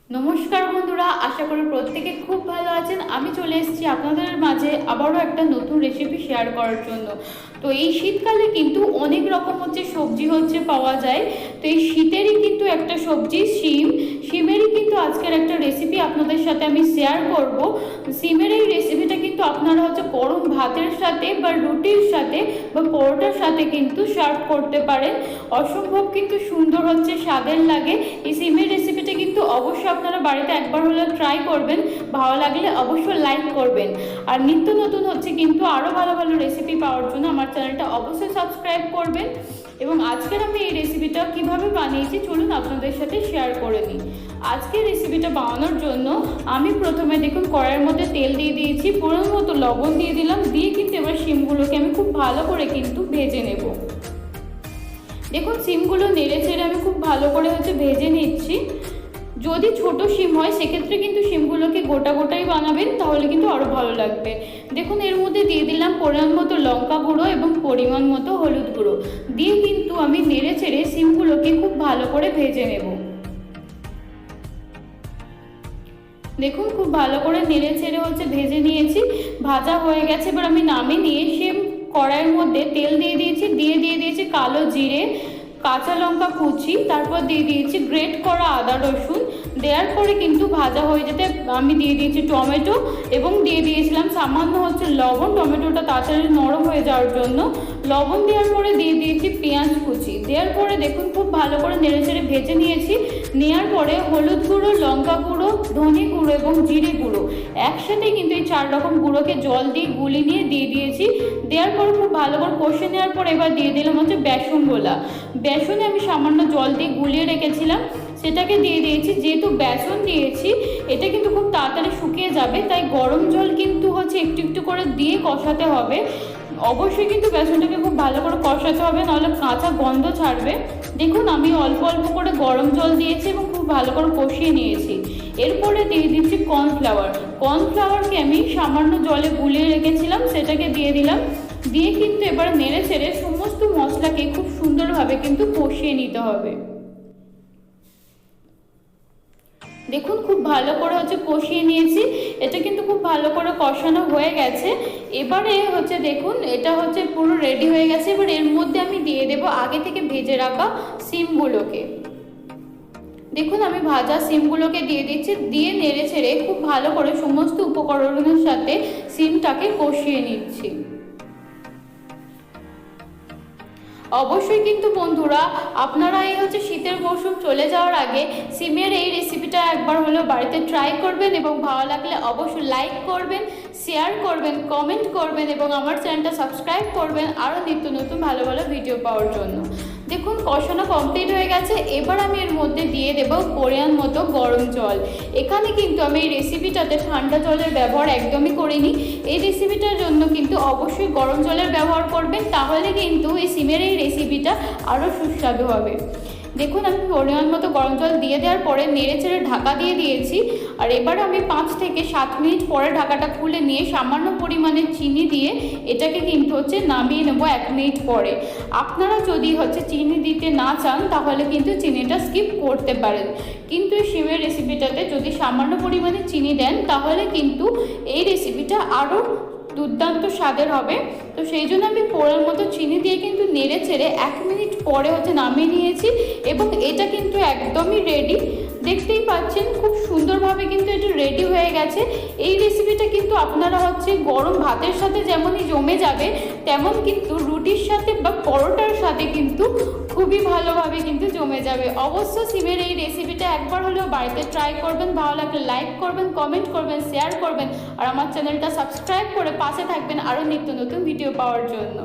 নমস্কার বন্ধুরা, আশা করি প্রত্যেকে খুব ভালো আছেন। আমি চলে এসেছি আপনাদের মাঝে আবারও একটা নতুন রেসিপি শেয়ার করার জন্য। তো এই শীতকালে কিন্তু অনেক রকম সবজি পাওয়া যায়। তো এই শীতেরই কিন্তু একটা সবজি শিমেরই কিন্তু আজকের একটা রেসিপি আপনাদের সাথে আমি শেয়ার করব। শিমের এই রেসিপিটা কিন্তু আপনারা গরম ভাতের সাথে বা রুটির সাথে বা পরোটার সাথে কিন্তু সার্ভ করতে পারেন। অসম্ভব কিন্তু সুন্দর স্বাদের লাগে। এই শিমের রেসিপিটা কিন্তু অবশ্যই আপনারা বাড়িতে একবার হলেও ট্রাই করবেন। ভালো লাগলে অবশ্যই লাইক করবেন। আর নিত্য নতুন কিন্তু আরও ভালো ভালো রেসিপি পাওয়ার জন্য আমার চ্যানেলটা অবশ্যই সাবস্ক্রাইব করবেন। এবং আজকের আমি এই রেসিপিটা কিভাবে বানিয়েছি চলুন আপনাদের সাথে শেয়ার করে নিই। আজকে রেসিপিটা বানানোর জন্য আমি প্রথমে দেখুন কড়াইয়ের মধ্যে তেল দিয়ে দিয়েছি, পরিমাণ মতো লবণ দিয়ে দিলাম, দিয়ে কিন্তু এবার শিমগুলোকে আমি খুব ভালো করে কিন্তু ভেজে নেব। দেখুন শিমগুলো নেড়ে চেড়ে আমি খুব ভালো করে ভেজে নিচ্ছি। যদি ছোট শিম হয় সেক্ষেত্রে কিন্তু শিমগুলোকে গোটা গোটাই বানাবেন, তাহলে কিন্তু আরও ভালো লাগবে। দেখুন এর মধ্যে দিয়ে দিলাম পরিমাণ মতো লঙ্কা গুঁড়ো এবং পরিমাণ মতো হলুদ গুঁড়ো, দিয়ে কিন্তু আমি নেড়ে চেড়ে শিমগুলোকে খুব ভালো করে ভেজে নেব। দেখুন খুব ভালো করে নেড়ে চেড়ে ভেজে নিয়েছি, ভাজা হয়ে গেছে। এবার আমি নামিয়ে নিয়ে সেম কড়াইয়ের মধ্যে তেল দিয়ে দিয়েছি কালো জিরে, কাঁচা লঙ্কা কুচি, তারপর দিয়ে দিয়েছি গ্রেট করা আদা রসুন। দেওয়ার পরে কিন্তু ভাজা হয়ে যেতে আমি দিয়ে দিয়েছি টমেটো এবং দিয়ে দিয়েছিলাম সামান্য লবণ, টমেটোটা তাড়াতাড়ি নরম হয়ে যাওয়ার জন্য। লবণ দেওয়ার পরে দিয়ে দিয়েছি পেঁয়াজ কুচি, দেওয়ার পরে দেখুন খুব ভালো করে নেড়ে চেড়ে ভেজে নিয়েছি। নেওয়ার পরে হলুদ গুঁড়ো, লঙ্কা গুঁড়ো, ধনে গুঁড়ো এবং জিরে গুঁড়ো একসাথে কিন্তু এই 4 রকম গুঁড়োকে জল দিয়ে গুলি নিয়ে দিয়ে দিয়েছি। দেওয়ার পরে খুব ভালো করে কষে নেওয়ার পর এবার দিয়ে দিলাম বেসন গোলা। বেসনে আমি সামান্য জল দিয়ে গুলিয়ে রেখেছিলাম, সেটাকে দিয়ে দিয়েছি। যেহেতু বেসন দিয়েছি এটা কিন্তু খুব তাড়াতাড়ি শুকিয়ে যাবে, তাই গরম জল কিন্তু একটু একটু করে দিয়ে কষাতে হবে। অবশ্যই কিন্তু বেসনটাকে খুব ভালো করে কষাতে হবে, নাহলে কাঁচা গন্ধ ছাড়বে। দেখুন আমি অল্প অল্প করে গরম জল দিয়েছি এবং খুব ভালো করে কষিয়ে নিয়েছি। এরপরে দিয়ে দিচ্ছি কর্নফ্লাওয়ারকে আমি সামান্য জলে গুলিয়ে রেখেছিলাম, সেটাকে দিয়ে দিলাম। দিয়ে কিন্তু এবার নেড়ে ছেড়ে সমস্ত মশলাকে খুব সুন্দরভাবে কিন্তু কষিয়ে নিতে হবে। দেখুন খুব ভালো করে কষিয়ে নিয়েছি, এটা কিন্তু খুব ভালো করে কষানো হয়ে গেছে। এবারে দেখুন এটা পুরো রেডি হয়ে গেছে। এবার এর মধ্যে আমি দিয়ে দেব আগে থেকে ভেজে রাখা শিমগুলোকে। দেখুন আমি ভাজা শিমগুলোকে দিয়ে দিচ্ছি, দিয়ে নেড়ে ছেড়ে খুব ভালো করে সমস্ত উপকরণের সাথে শিমটাকে কষিয়ে নিচ্ছি। অবশ্যই কিন্তু বন্ধুরা আপনারা এই শীতের মৌসুম চলে যাওয়ার আগে শিমের এই রেসিপিটা একবার হলেও বাড়িতে ট্রাই করবেন এবং ভালো লাগলে অবশ্যই লাইক করবেন, শেয়ার করবেন, কমেন্ট করবেন এবং আমার চ্যানেলটা সাবস্ক্রাইব করবেন আরও নিত্য নতুন ভালো ভালো ভিডিও পাওয়ার জন্য। দেখুন কষানো কমপ্লিট হয়ে গেছে। এবার আমি এর মধ্যে দিয়ে দেব পরিমাণ মতো গরম জল। এখানে কিন্তু আমি এই রেসিপিটাতে ঠান্ডা জলের ব্যবহার একদমই করিনি। এই রেসিপিটার জন্য কিন্তু অবশ্যই গরম জলের ব্যবহার করবেন, তাহলে কিন্তু এই শিমের এই রেসিপিটা আরও সুস্বাদু হবে। দেখুন আমি পরিমাণ মতো গরম জল দিয়ে দেওয়ার পরে নেড়ে চেড়ে ঢাকা দিয়ে দিয়েছি। আর এবার আমি 5 থেকে 7 মিনিট পরে ঢাকাটা খুলে নিয়ে সামান্য পরিমাণে চিনি দিয়ে এটাকে কিন্তু নামিয়ে নেব 1 মিনিট পরে। আপনারা যদি চিনি দিতে না চান তাহলে কিন্তু চিনিটা স্কিপ করতে পারেন, কিন্তু এই শিমের রেসিপিটাতে যদি সামান্য পরিমাণে চিনি দেন তাহলে কিন্তু এই রেসিপিটা আরও দুর্দান্ত স্বাদের হবে। তো সেই জন্য আমি পরিমাণ মতো চিনি দিয়ে কিন্তু নেড়ে ছেড়ে 1 মিনিট পরে নামিয়ে নিয়েছি এবং এটা কিন্তু একদমই রেডি। দেখতেই পাচ্ছেন খুব সুন্দরভাবে কিন্তু এটা রেডি হয়ে গেছে। এই রেসিপিটা কিন্তু আপনারা গরম ভাতের সাথে যেমনই জমে যাবে, তেমন কিন্তু রুটির সাথে বা পরোটার সাথে কিন্তু খুবই ভালোভাবে কিন্তু জমে যাবে। অবশ্য শিমের এই রেসিপিটা একবার হলেও বাড়িতে ট্রাই করবেন, ভালো লাগলে লাইক করবেন, কমেন্ট করবেন, শেয়ার করবেন আর আমার চ্যানেলটা সাবস্ক্রাইব করে পাশে থাকবেন আরও নিত্য নতুন ভিডিও পাওয়ার জন্য।